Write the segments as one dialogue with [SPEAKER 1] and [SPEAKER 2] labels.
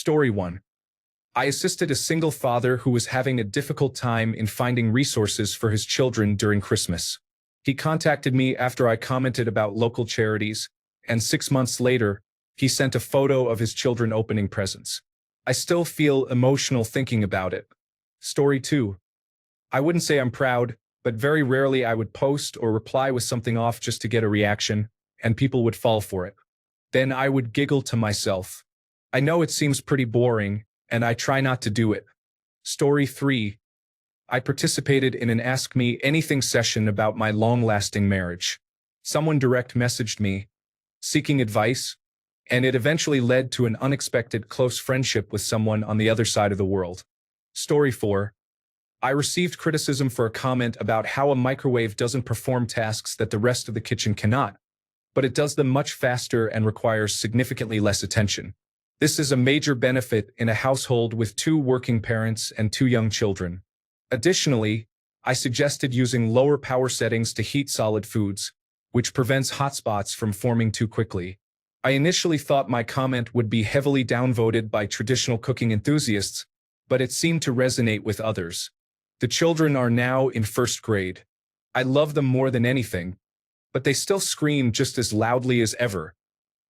[SPEAKER 1] Story 1. I assisted a single father who was having a difficult time in finding resources for his children during Christmas. He contacted me after I commented about local charities, and 6 months later, he sent a photo of his children opening presents. I still feel emotional thinking about it. Story 2. I wouldn't say I'm proud, but very rarely I would post or reply with something off just to get a reaction, and people would fall for it. Then I would giggle to myself. I know it seems pretty boring, and I try not to do it. Story 3. I participated in an Ask Me Anything session about my long-lasting marriage. Someone direct messaged me, seeking advice, and it eventually led to an unexpected close friendship with someone on the other side of the world. Story 4. I received criticism for a comment about how a microwave doesn't perform tasks that the rest of the kitchen cannot, but it does them much faster and requires significantly less attention. This is a major benefit in a household with 2 working parents and 2 young children. Additionally, I suggested using lower power settings to heat solid foods, which prevents hotspots from forming too quickly. I initially thought my comment would be heavily downvoted by traditional cooking enthusiasts, but it seemed to resonate with others. The children are now in 1st grade. I love them more than anything, but they still scream just as loudly as ever,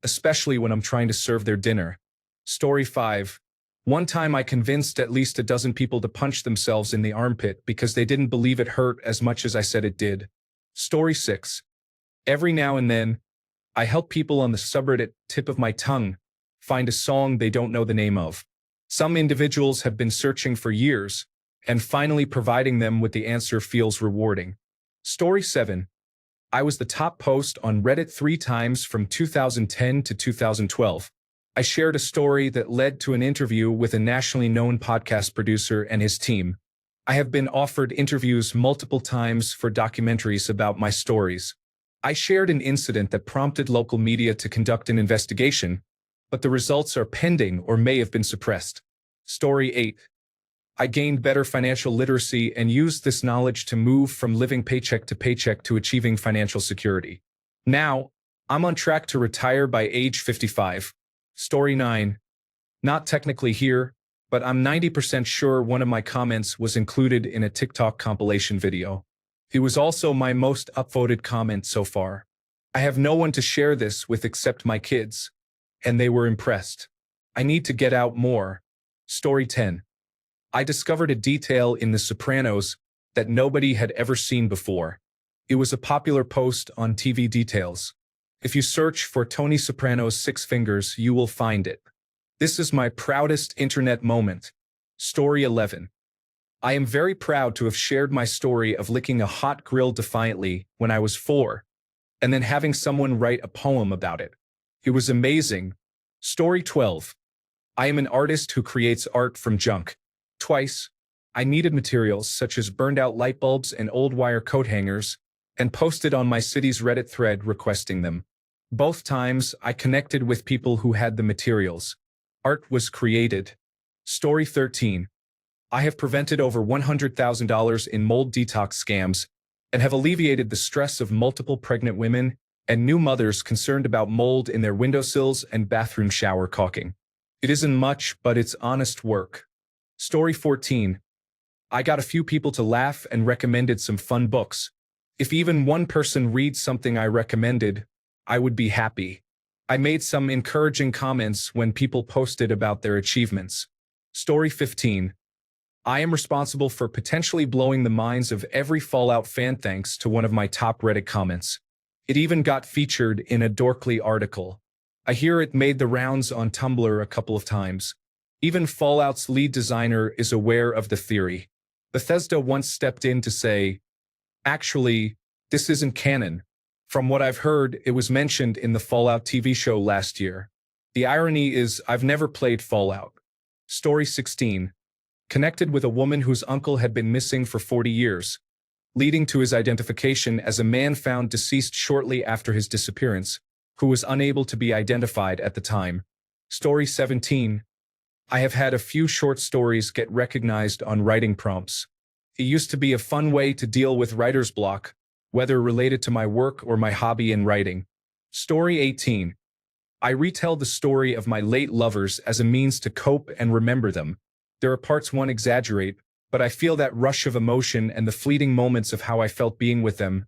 [SPEAKER 1] especially when I'm trying to serve their dinner. Story 5. One time I convinced at least a dozen people to punch themselves in the armpit because they didn't believe it hurt as much as I said it did. Story 6. Every now and then, I help people on the subreddit tip of my tongue find a song they don't know the name of. Some individuals have been searching for years, and finally providing them with the answer feels rewarding. Story 7. I was the top post on Reddit 3 times from 2010 to 2012. I shared a story that led to an interview with a nationally known podcast producer and his team. I have been offered interviews multiple times for documentaries about my stories. I shared an incident that prompted local media to conduct an investigation, but the results are pending or may have been suppressed. Story 8. I gained better financial literacy and used this knowledge to move from living paycheck to paycheck to achieving financial security. Now, I'm on track to retire by age 55. Story 9. Not technically here, but I'm 90% sure one of my comments was included in a TikTok compilation video. It was also my most upvoted comment so far. I have no one to share this with except my kids, and they were impressed. I need to get out more. Story 10. I discovered a detail in The Sopranos that nobody had ever seen before. It was a popular post on TV Details. If you search for Tony Soprano's 6 fingers, you will find it. This is my proudest internet moment. Story 11. I am very proud to have shared my story of licking a hot grill defiantly when I was 4, and then having someone write a poem about it. It was amazing. Story 12. I am an artist who creates art from junk. Twice, I needed materials such as burned-out light bulbs and old wire coat hangers, and posted on my city's Reddit thread requesting them. Both times, I connected with people who had the materials. Art was created. Story 13. I have prevented over $100,000 in mold detox scams and have alleviated the stress of multiple pregnant women and new mothers concerned about mold in their windowsills and bathroom shower caulking. It isn't much, but it's honest work. Story 14. I got a few people to laugh and recommended some fun books. If even one person reads something I recommended, I would be happy. I made some encouraging comments when people posted about their achievements. Story 15. I am responsible for potentially blowing the minds of every Fallout fan thanks to one of my top Reddit comments. It even got featured in a Dorkly article. I hear it made the rounds on Tumblr a couple of times. Even Fallout's lead designer is aware of the theory. Bethesda once stepped in to say, "Actually, this isn't canon. From what I've heard, it was mentioned in the Fallout TV show last year." The irony is I've never played Fallout. Story 16. Connected with a woman whose uncle had been missing for 40 years, leading to his identification as a man found deceased shortly after his disappearance, who was unable to be identified at the time. Story 17. I have had a few short stories get recognized on writing prompts. It used to be a fun way to deal with writer's block, whether related to my work or my hobby in writing. Story 18. I retell the story of my late lovers as a means to cope and remember them. There are parts one exaggerate, but I feel that rush of emotion and the fleeting moments of how I felt being with them,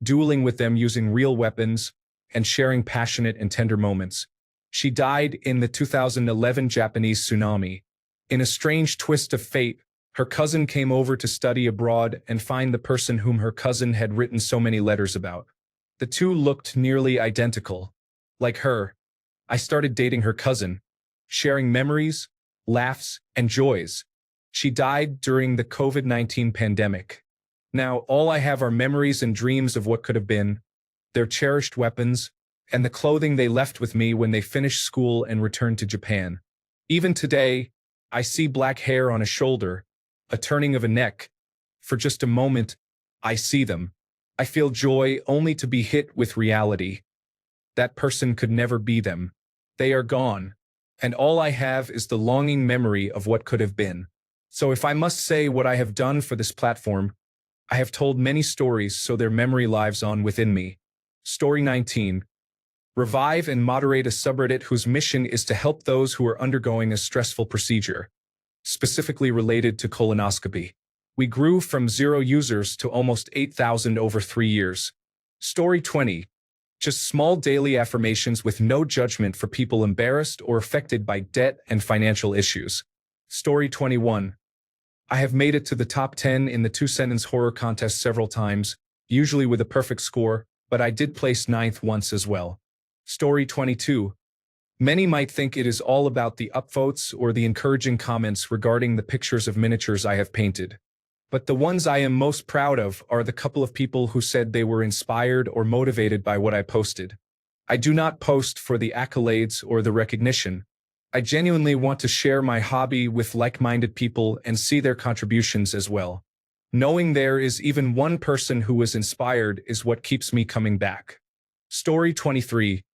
[SPEAKER 1] dueling with them using real weapons, and sharing passionate and tender moments. She died in the 2011 Japanese tsunami. In a strange twist of fate, her cousin came over to study abroad and find the person whom her cousin had written so many letters about. The two looked nearly identical. Like her, I started dating her cousin, sharing memories, laughs, and joys. She died during the COVID-19 pandemic. Now, all I have are memories and dreams of what could have been, their cherished weapons, and the clothing they left with me when they finished school and returned to Japan. Even today, I see black hair on a shoulder, a turning of a neck. For just a moment, I see them. I feel joy only to be hit with reality. That person could never be them. They are gone, and all I have is the longing memory of what could have been. So if I must say what I have done for this platform, I have told many stories so their memory lives on within me. Story 19. Revive and moderate a subreddit whose mission is to help those who are undergoing a stressful procedure, specifically related to colonoscopy. We grew from 0 users to almost 8,000 over 3 years. Story 20. Just small daily affirmations with no judgment for people embarrassed or affected by debt and financial issues. Story 21. I have made it to the top 10 in the 2-sentence horror contest several times, usually with a perfect score, but I did place 9th once as well. Story 22. Many might think it is all about the upvotes or the encouraging comments regarding the pictures of miniatures I have painted. But the ones I am most proud of are the couple of people who said they were inspired or motivated by what I posted. I do not post for the accolades or the recognition. I genuinely want to share my hobby with like-minded people and see their contributions as well. Knowing there is even one person who was inspired is what keeps me coming back. Story 23.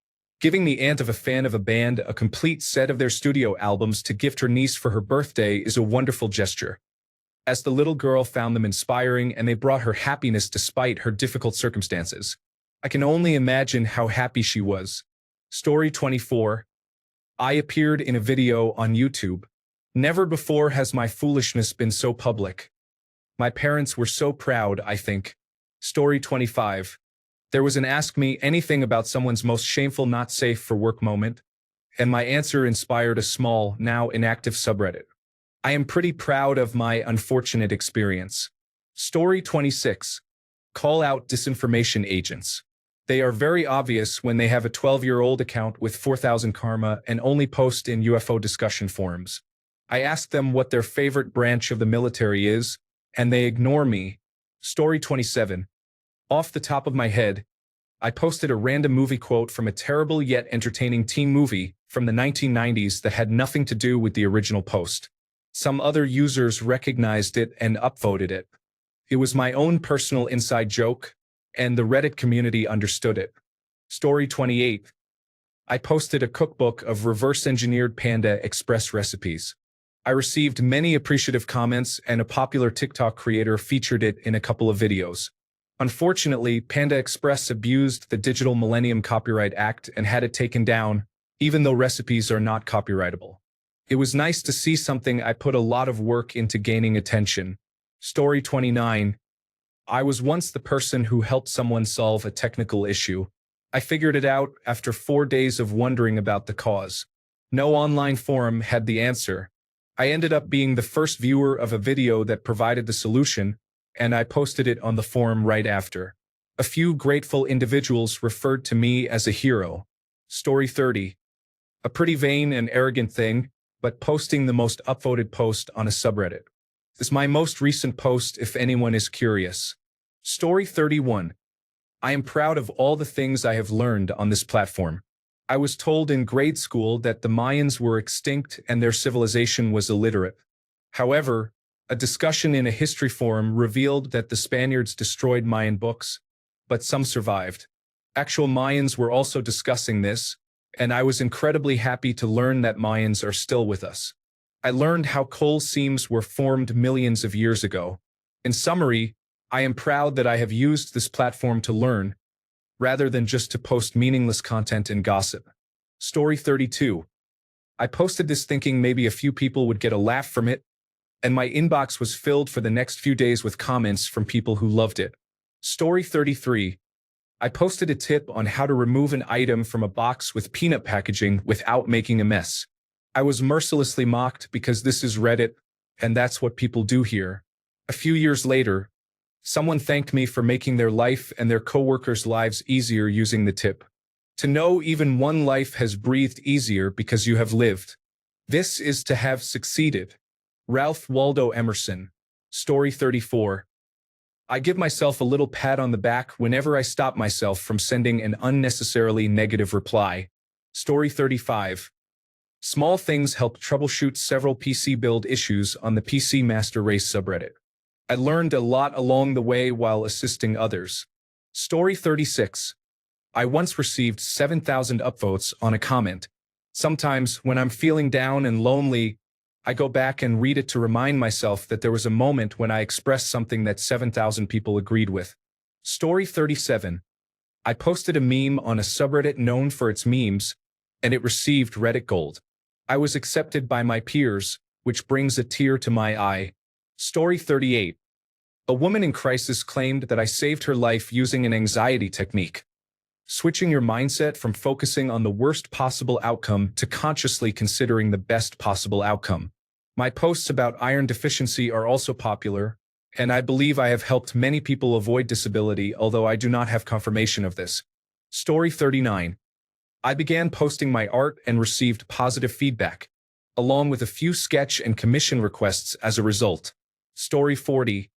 [SPEAKER 1] Giving the aunt of a fan of a band a complete set of their studio albums to gift her niece for her birthday is a wonderful gesture. As the little girl found them inspiring and they brought her happiness despite her difficult circumstances. I can only imagine how happy she was. Story 24. I appeared in a video on YouTube. Never before has my foolishness been so public. My parents were so proud, I think. Story 25. There was an Ask Me Anything about someone's most shameful not safe for work moment, and my answer inspired a small, now inactive subreddit. I am pretty proud of my unfortunate experience. Story 26. Call out disinformation agents. They are very obvious when they have a 12-year-old account with 4,000 karma and only post in UFO discussion forums. I ask them what their favorite branch of the military is, and they ignore me. Story 27. Off the top of my head, I posted a random movie quote from a terrible yet entertaining teen movie from the 1990s that had nothing to do with the original post. Some other users recognized it and upvoted it. It was my own personal inside joke, and the Reddit community understood it. Story 28. I posted a cookbook of reverse-engineered Panda Express recipes. I received many appreciative comments, and a popular TikTok creator featured it in a couple of videos. Unfortunately, Panda Express abused the Digital Millennium Copyright Act and had it taken down, even though recipes are not copyrightable. It was nice to see something I put a lot of work into gaining attention. Story 29. I was once the person who helped someone solve a technical issue. I figured it out after 4 days of wondering about the cause. No online forum had the answer. I ended up being the first viewer of a video that provided the solution, and I posted it on the forum right after. A few grateful individuals referred to me as a hero. Story 30. A pretty vain and arrogant thing, but posting the most upvoted post on a subreddit. This is my most recent post if anyone is curious. Story 31. I am proud of all the things I have learned on this platform. I was told in grade school that the Mayans were extinct and their civilization was illiterate. However, a discussion in a history forum revealed that the Spaniards destroyed Mayan books, but some survived. Actual Mayans were also discussing this, and I was incredibly happy to learn that Mayans are still with us. I learned how coal seams were formed millions of years ago. In summary, I am proud that I have used this platform to learn, rather than just to post meaningless content and gossip. Story 32. I posted this thinking maybe a few people would get a laugh from it, and my inbox was filled for the next few days with comments from people who loved it. Story 33. I posted a tip on how to remove an item from a box with peanut packaging without making a mess. I was mercilessly mocked because this is Reddit, and that's what people do here. A few years later, someone thanked me for making their life and their coworkers' lives easier using the tip. To know even one life has breathed easier because you have lived. This is to have succeeded. Ralph Waldo Emerson. Story 34. I give myself a little pat on the back whenever I stop myself from sending an unnecessarily negative reply. Story 35. Small things help troubleshoot several PC build issues on the PC Master Race subreddit. I learned a lot along the way while assisting others. Story 36. I once received 7,000 upvotes on a comment. Sometimes, when I'm feeling down and lonely, I go back and read it to remind myself that there was a moment when I expressed something that 7,000 people agreed with. Story 37. I posted a meme on a subreddit known for its memes, and it received Reddit Gold. I was accepted by my peers, which brings a tear to my eye. Story 38. A woman in crisis claimed that I saved her life using an anxiety technique. Switching your mindset from focusing on the worst possible outcome to consciously considering the best possible outcome. My posts about iron deficiency are also popular, and I believe I have helped many people avoid disability, although I do not have confirmation of this. Story 39. I began posting my art and received positive feedback, along with a few sketch and commission requests as a result. Story 40.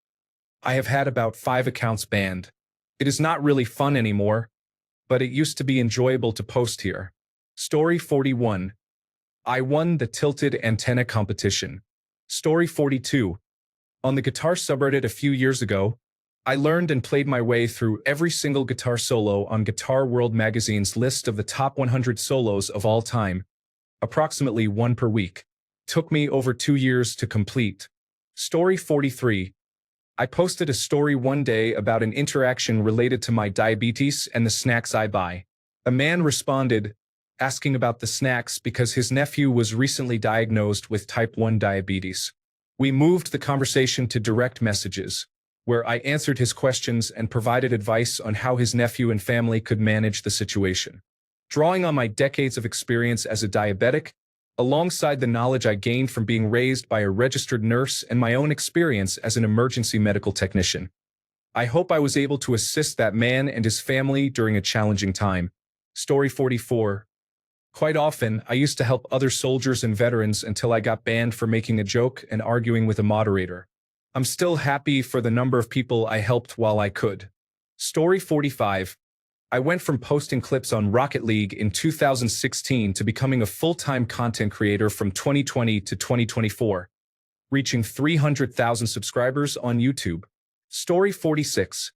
[SPEAKER 1] I have had about 5 accounts banned. It is not really fun anymore, but it used to be enjoyable to post here. Story 41. I won the tilted antenna competition. Story 42. On the guitar subreddit a few years ago, I learned and played my way through every single guitar solo on Guitar World magazine's list of the top 100 solos of all time, approximately one per week. Took me over 2 years to complete. Story 43. I posted a story one day about an interaction related to my diabetes and the snacks I buy. A man responded, asking about the snacks because his nephew was recently diagnosed with type 1 diabetes. We moved the conversation to direct messages, where I answered his questions and provided advice on how his nephew and family could manage the situation. Drawing on my decades of experience as a diabetic, alongside the knowledge I gained from being raised by a registered nurse and my own experience as an emergency medical technician, I hope I was able to assist that man and his family during a challenging time. Story 44. Quite often, I used to help other soldiers and veterans until I got banned for making a joke and arguing with a moderator. I'm still happy for the number of people I helped while I could. Story 45. I went from posting clips on Rocket League in 2016 to becoming a full-time content creator from 2020 to 2024, reaching 300,000 subscribers on YouTube. Story 46.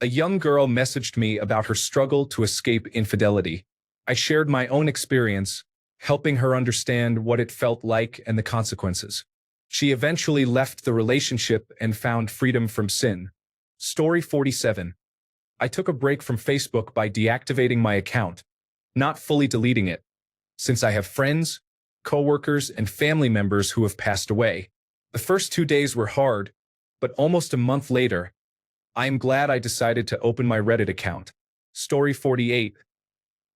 [SPEAKER 1] A young girl messaged me about her struggle to escape infidelity. I shared my own experience, helping her understand what it felt like and the consequences. She eventually left the relationship and found freedom from sin. Story 47. I took a break from Facebook by deactivating my account, not fully deleting it, since I have friends, coworkers, and family members who have passed away. The first 2 days were hard, but almost a month later, I am glad I decided to open my Reddit account. Story 48.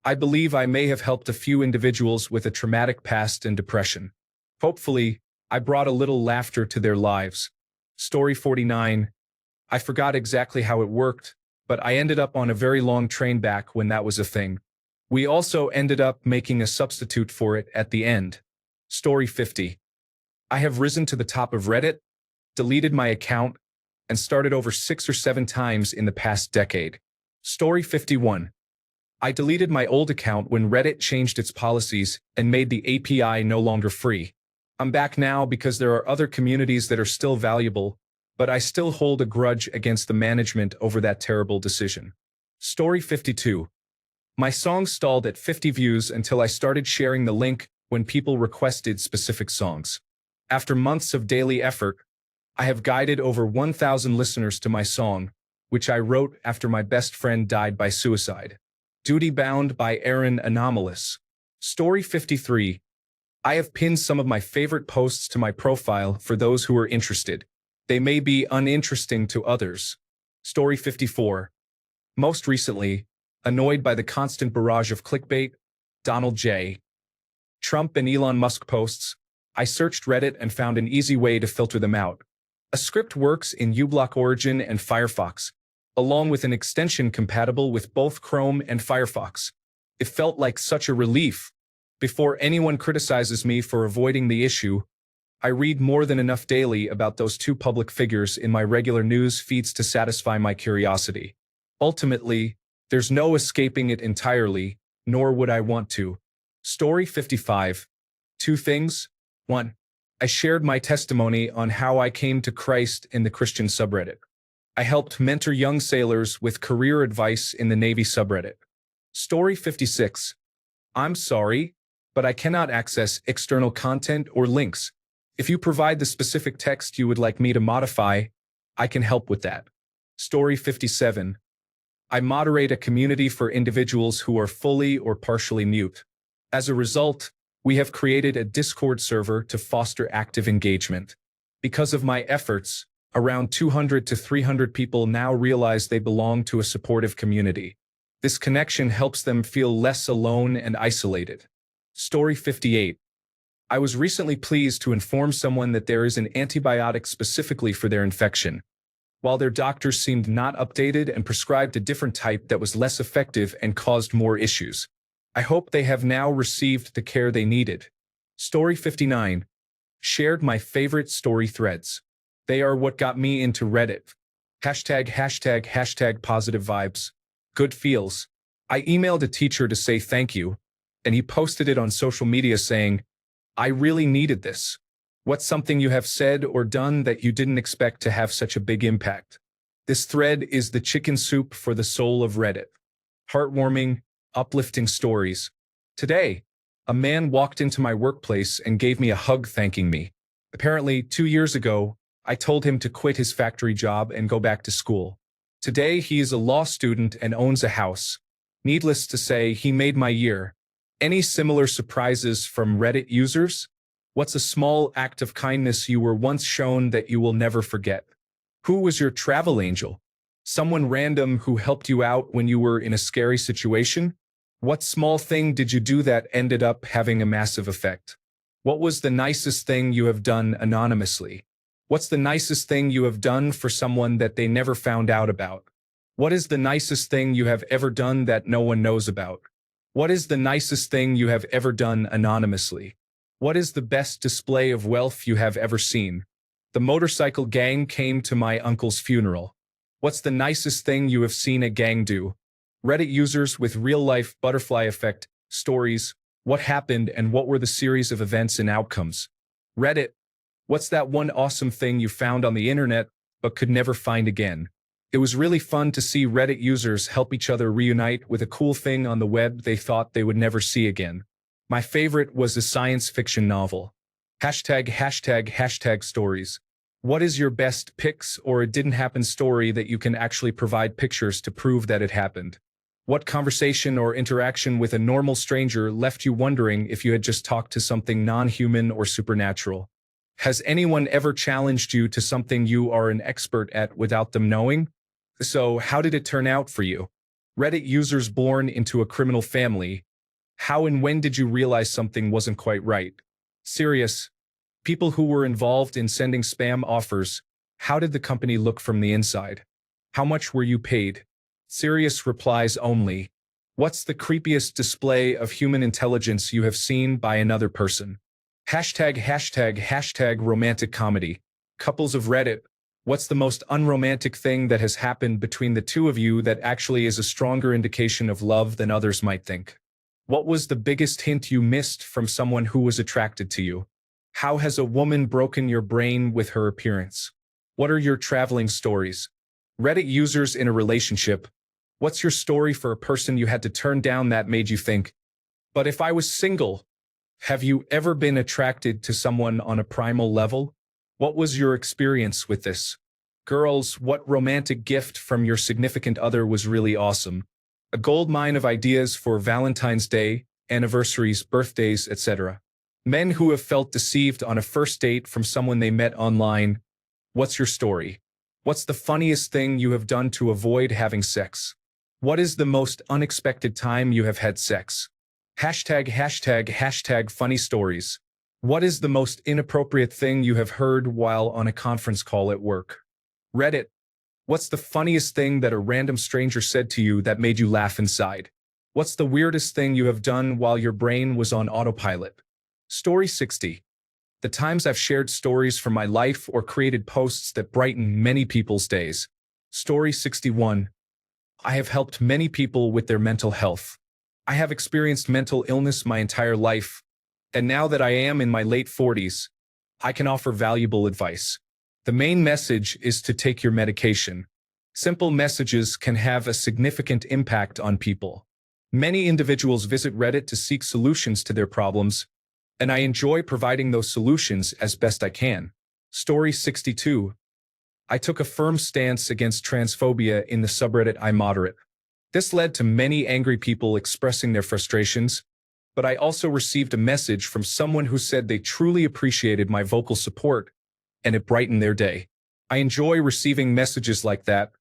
[SPEAKER 1] I believe I may have helped a few individuals with a traumatic past and depression. Hopefully, I brought a little laughter to their lives. Story 49. I forgot exactly how it worked, but I ended up on a very long train back when that was a thing. We also ended up making a substitute for it at the end. Story 50. I have risen to the top of Reddit, deleted my account, and started over 6 or 7 times in the past decade. Story 51. I deleted my old account when Reddit changed its policies and made the API no longer free. I'm back now because there are other communities that are still valuable, but I still hold a grudge against the management over that terrible decision. Story 52. My song stalled at 50 views until I started sharing the link when people requested specific songs. After months of daily effort, I have guided over 1,000 listeners to my song, which I wrote after my best friend died by suicide. Duty Bound by Aaron Anomalous. Story 53. I have pinned some of my favorite posts to my profile for those who are interested. They may be uninteresting to others. Story 54. Most recently, annoyed by the constant barrage of clickbait, Donald J. Trump and Elon Musk posts, I searched Reddit and found an easy way to filter them out. A script works in uBlock Origin and Firefox, along with an extension compatible with both Chrome and Firefox. It felt like such a relief. Before anyone criticizes me for avoiding the issue, I read more than enough daily about those two public figures in my regular news feeds to satisfy my curiosity. Ultimately, there's no escaping it entirely, nor would I want to. Story 55. Two things. 1. I shared my testimony on how I came to Christ in the Christian subreddit. I helped mentor young sailors with career advice in the Navy subreddit. Story 56. I'm sorry, but I cannot access external content or links. If you provide the specific text you would like me to modify, I can help with that. Story 57. I moderate a community for individuals who are fully or partially mute. As a result, we have created a Discord server to foster active engagement. Because of my efforts, around 200 to 300 people now realize they belong to a supportive community. This connection helps them feel less alone and isolated. Story 58. I was recently pleased to inform someone that there is an antibiotic specifically for their infection. While their doctors seemed not updated and prescribed a different type that was less effective and caused more issues. I hope they have now received the care they needed. Story 59. Shared my favorite story threads. They are what got me into Reddit. #### positive vibes. Good feels. I emailed a teacher to say thank you, and he posted it on social media saying, I really needed this. What's something you have said or done that you didn't expect to have such a big impact? This thread is the chicken soup for the soul of Reddit. Heartwarming, uplifting stories. Today, a man walked into my workplace and gave me a hug thanking me. Apparently, 2 years ago, I told him to quit his factory job and go back to school. Today, he is a law student and owns a house. Needless to say, he made my year. Any similar surprises from Reddit users? What's a small act of kindness you were once shown that you will never forget? Who was your travel angel? Someone random who helped you out when you were in a scary situation? What small thing did you do that ended up having a massive effect? What was the nicest thing you have done anonymously? What's the nicest thing you have done for someone that they never found out about? What is the nicest thing you have ever done that no one knows about? What is the nicest thing you have ever done anonymously? What is the best display of wealth you have ever seen? The motorcycle gang came to my uncle's funeral. What's the nicest thing you have seen a gang do? Reddit users with real-life butterfly effect stories. What happened and what were the series of events and outcomes? Reddit. What's that one awesome thing you found on the internet but could never find again? It was really fun to see Reddit users help each other reunite with a cool thing on the web they thought they would never see again. My favorite was a science fiction novel. #### stories. What is your best pics or it didn't happen story that you can actually provide pictures to prove that it happened? What conversation or interaction with a normal stranger left you wondering if you had just talked to something non-human or supernatural? Has anyone ever challenged you to something you are an expert at without them knowing? So, how did it turn out for you? Reddit users born into a criminal family. How and when did you realize something wasn't quite right? Serious. People who were involved in sending spam offers. How did the company look from the inside? How much were you paid? Serious replies only. What's the creepiest display of human intelligence you have seen by another person? #### romantic comedy. Couples of Reddit. What's the most unromantic thing that has happened between the two of you that actually is a stronger indication of love than others might think? What was the biggest hint you missed from someone who was attracted to you? How has a woman broken your brain with her appearance? What are your traveling stories? Reddit users in a relationship. What's your story for a person you had to turn down that made you think, but if I was single? Have you ever been attracted to someone on a primal level? What was your experience with this? Girls, what romantic gift from your significant other was really awesome? A goldmine of ideas for Valentine's Day, anniversaries, birthdays, etc. Men who have felt deceived on a first date from someone they met online. What's your story? What's the funniest thing you have done to avoid having sex? What is the most unexpected time you have had sex? Hashtag funny stories. What is the most inappropriate thing you have heard while on a conference call at work? Reddit. What's the funniest thing that a random stranger said to you that made you laugh inside? What's the weirdest thing you have done while your brain was on autopilot? Story 60. The times I've shared stories from my life or created posts that brighten many people's days. Story 61. I have helped many people with their mental health. I have experienced mental illness my entire life, and now that I am in my late 40s, I can offer valuable advice. The main message is to take your medication. Simple messages can have a significant impact on people. Many individuals visit Reddit to seek solutions to their problems, and I enjoy providing those solutions as best I can. Story 62. I took a firm stance against transphobia in the subreddit I moderate. This led to many angry people expressing their frustrations, but I also received a message from someone who said they truly appreciated my vocal support, and it brightened their day. I enjoy receiving messages like that.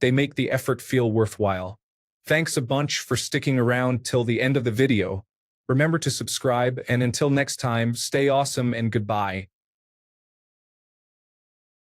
[SPEAKER 1] They make the effort feel worthwhile. Thanks a bunch for sticking around till the end of the video. Remember to subscribe, and until next time, stay awesome and goodbye.